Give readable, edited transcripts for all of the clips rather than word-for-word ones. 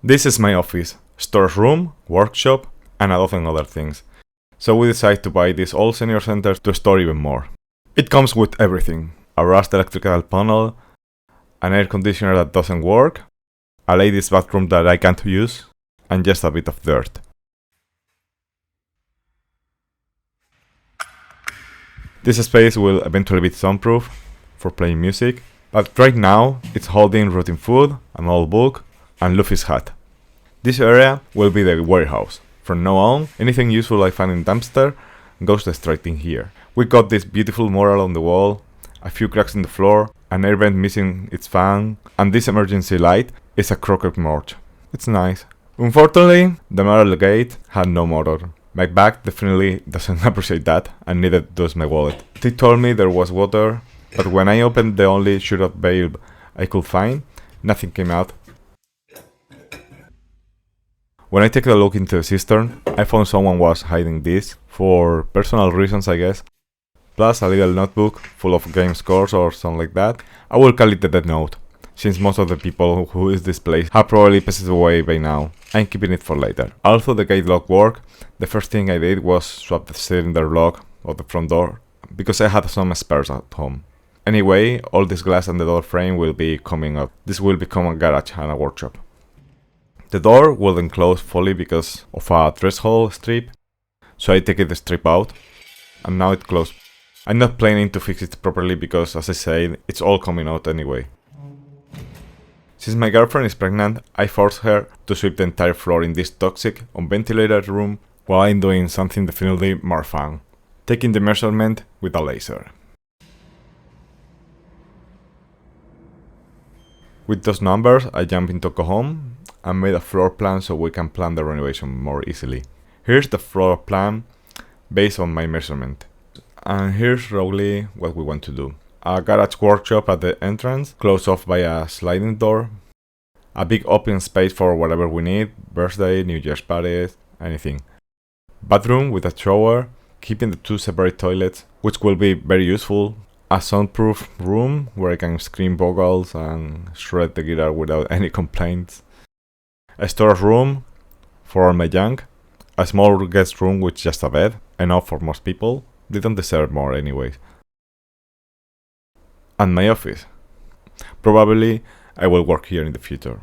This is my office, storage room, workshop, and a dozen other things. So we decided to buy this old senior center to store even more. It comes with everything: a rust electrical panel, an air conditioner that doesn't work, a ladies' bathroom that I can't use, and just a bit of dirt. This space will eventually be soundproof for playing music, but right now it's holding routine food, an old book, and Luffy's hat. This area will be the warehouse. From now on, anything useful I find in dumpster goes straight in here. We got this beautiful mural on the wall, a few cracks in the floor, an air vent missing its fan, and this emergency light is a crooked morgue. It's nice. Unfortunately, the metal gate had no motor. My bag definitely doesn't appreciate that, and neither does my wallet. They told me there was water, but when I opened the only shut-off valve I could find, nothing came out. When I took a look into the cistern, I found someone was hiding this, for personal reasons I guess, plus a little notebook full of game scores or something like that. I will call it the dead note, since most of the people who use this place have probably passed away by now. I'm keeping it for later. Also, the gate lock worked. The first thing I did was swap the cylinder lock of the front door, because I had some spares at home. Anyway, all this glass and the door frame will be coming up. This will become a garage and a workshop. The door wouldn't close fully because of a threshold strip, so I take the strip out, and now it closed. I'm not planning to fix it properly because, as I said, it's all coming out anyway. Since my girlfriend is pregnant, I forced her to sweep the entire floor in this toxic, unventilated room while I'm doing something definitely more fun, taking the measurement with a laser. With those numbers, I jump into Home and made a floor plan so we can plan the renovation more easily. Here's the floor plan based on my measurement. And here's roughly what we want to do. A garage workshop at the entrance, closed off by a sliding door. A big open space for whatever we need, birthday, New Year's parties, anything. Bathroom with a shower, keeping the two separate toilets, which will be very useful. A soundproof room where I can scream vocals and shred the guitar without any complaints. A storage room for all my junk. A small guest room with just a bed, enough for most people. They don't deserve more anyways. And my office. Probably I will work here in the future.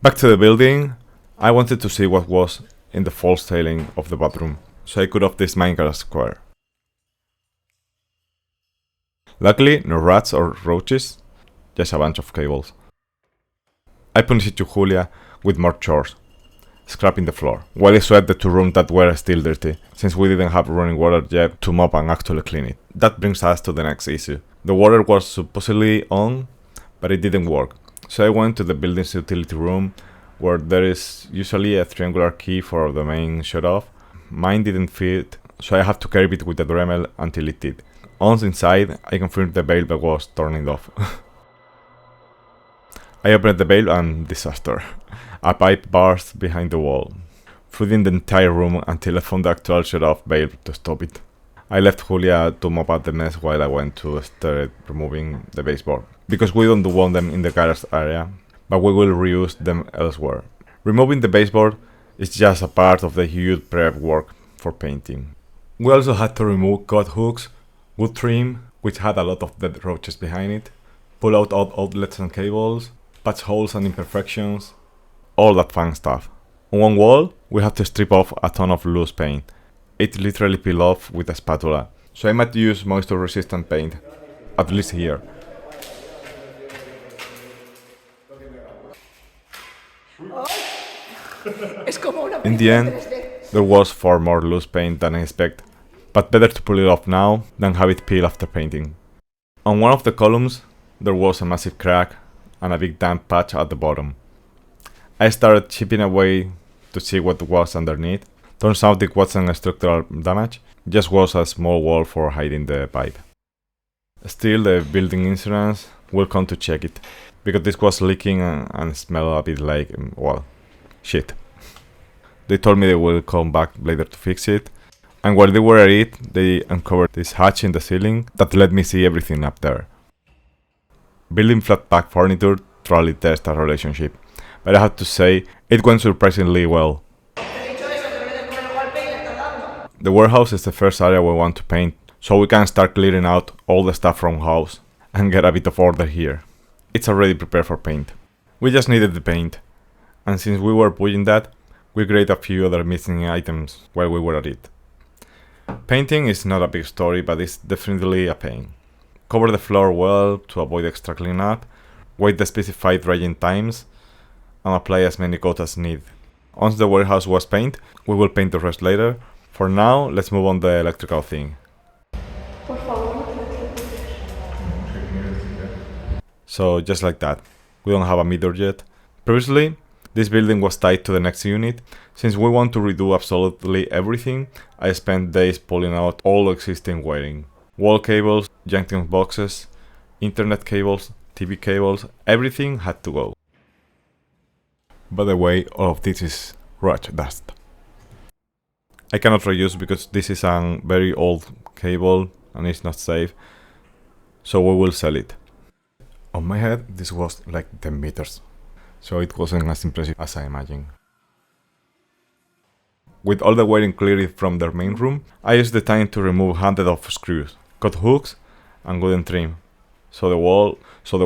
Back to the building, I wanted to see what was in the false ceiling of the bathroom, so I cut off this Minecraft square. Luckily, no rats or roaches, just a bunch of cables. I punished it to Julia with more chores, scrubbing the floor, while I swept the two rooms that were still dirty, since we didn't have running water yet to mop and actually clean it. That brings us to the next issue. The water was supposedly on, but it didn't work, so I went to the building's utility room, where there is usually a triangular key for the main shut-off. Mine didn't fit, so I had to carry it with a Dremel until it did. Once inside, I confirmed the valve was turning off. I opened the valve and disaster. A pipe burst behind the wall, flooding the entire room until I found the actual shut-off valve to stop it. I left Julia to mop up the mess while I went to start removing the baseboard, because we don't want them in the garage area, but we will reuse them elsewhere. Removing the baseboard is just a part of the huge prep work for painting. We also had to remove cut hooks, wood trim, which had a lot of dead roaches behind it, pull out all outlets and cables, patch holes and imperfections, all that fun stuff. On one wall, we had to strip off a ton of loose paint. It literally peeled off with a spatula, so I might use moisture resistant paint, at least here. In the end, there was far more loose paint than I expected, but better to pull it off now than have it peel after painting. On one of the columns, there was a massive crack and a big damp patch at the bottom. I started chipping away to see what was underneath. Turns out it wasn't a structural damage, just was a small wall for hiding the pipe. Still, the building insurance will come to check it, because this was leaking and smelled a bit like, well, shit. They told me they will come back later to fix it, and while they were at it, they uncovered this hatch in the ceiling that let me see everything up there. Building flat pack furniture truly tests a relationship, but I have to say, it went surprisingly well. The warehouse is the first area we want to paint, so we can start clearing out all the stuff from house and get a bit of order here. It's already prepared for paint. We just needed the paint, and since we were putting that, we created a few other missing items while we were at it. Painting is not a big story, but it's definitely a pain. Cover the floor well to avoid extra cleanup, wait the specified drying times, and apply as many coats as needed. Once the warehouse was painted, we will paint the rest later. For now, let's move on the electrical thing. So just like that, we don't have a meter yet. Previously, this building was tied to the next unit. Since we want to redo absolutely everything, I spent days pulling out all existing wiring. Wall cables, junction boxes, internet cables, TV cables, everything had to go. By the way, all of this is roach dust. I cannot reuse because this is a very old cable and it's not safe, so we will sell it. On my head, this was like 10 meters, so it wasn't as impressive as I imagined. With all the wiring cleared from their main room, I used the time to remove hundreds of screws, cut hooks, and wooden trim, so the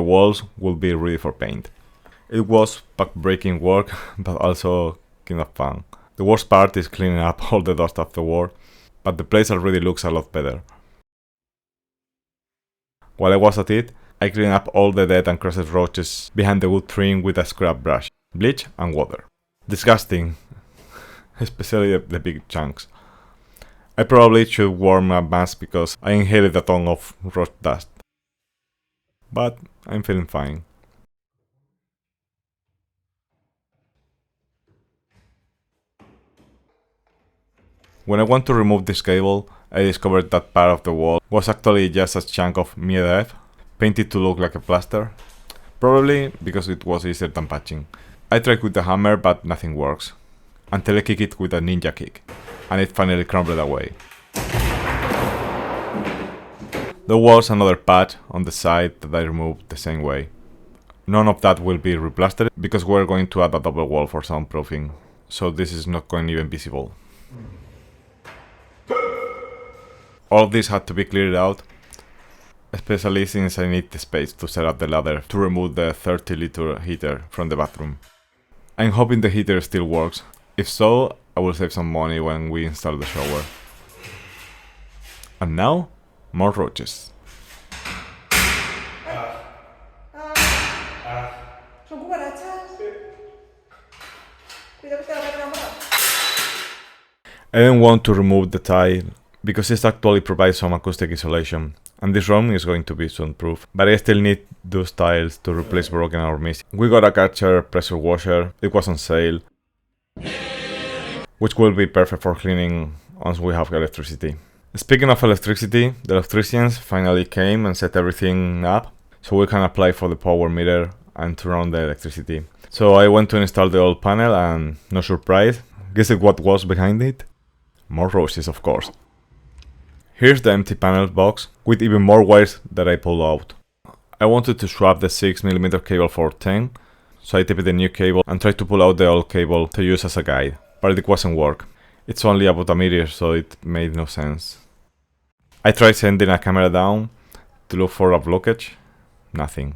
walls will be ready for paint. It was back-breaking work, but also kind of fun. The worst part is cleaning up all the dust afterward, but the place already looks a lot better. While I was at it, I cleaned up all the dead and crushed roaches behind the wood trim with a scrap brush, bleach and water. Disgusting, especially the big chunks. I probably should wear a mask because I inhaled a ton of roach dust. But I'm feeling fine. When I want to remove this cable, I discovered that part of the wall was actually just a chunk of MDF, painted to look like a plaster. Probably because it was easier than patching. I tried with the hammer, but nothing works. Until I kick it with a ninja kick, and it finally crumbled away. There was another patch on the side that I removed the same way. None of that will be replastered because we're going to add a double wall for soundproofing, so this is not going even visible. All of this had to be cleared out, especially since I need the space to set up the ladder to remove the 30-liter heater from the bathroom. I'm hoping the heater still works. If so, I will save some money when we install the shower. And now, more roaches. ¿Son cucarachas? Sí. Cuidado que te la voy a enamorar. I didn't want to remove the tile because it actually provides some acoustic isolation, and this room is going to be soundproof, but I still need those tiles to replace broken or missing. We got a Karcher pressure washer, it was on sale, which will be perfect for cleaning once we have electricity. Speaking of electricity, the electricians finally came and set everything up, so we can apply for the power meter and turn on the electricity. So I went to install the old panel and, no surprise, guess what was behind it? More roses, of course. Here's the empty panel box with even more wires that I pulled out. I wanted to swap the 6mm cable for 10, so I taped the new cable and tried to pull out the old cable to use as a guide, but it wasn't work. It's only about a meter, so it made no sense. I tried sending a camera down to look for a blockage, nothing.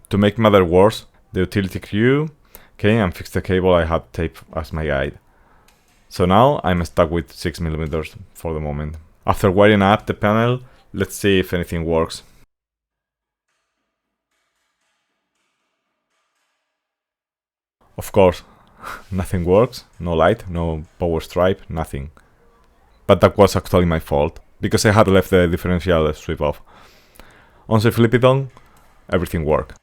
To make matters worse, the utility crew came and fixed the cable I had taped as my guide. So now I'm stuck with 6mm for the moment. After wiring up the panel, let's see if anything works. Of course, nothing works, no light, no power stripe, nothing. But that was actually my fault, because I had left the differential switch off. Once I flip it on, everything worked.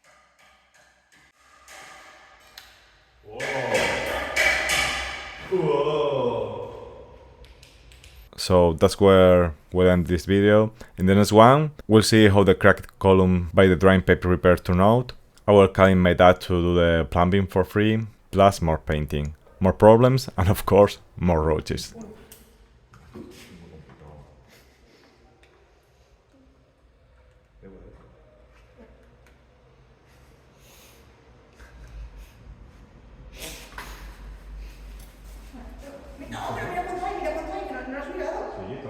So that's where we'll end this video. In the next one, we'll see how the cracked column by the drying paper repair turned out. I will call in my dad to do the plumbing for free, plus more painting, more problems, and of course, more roaches. No, pero mira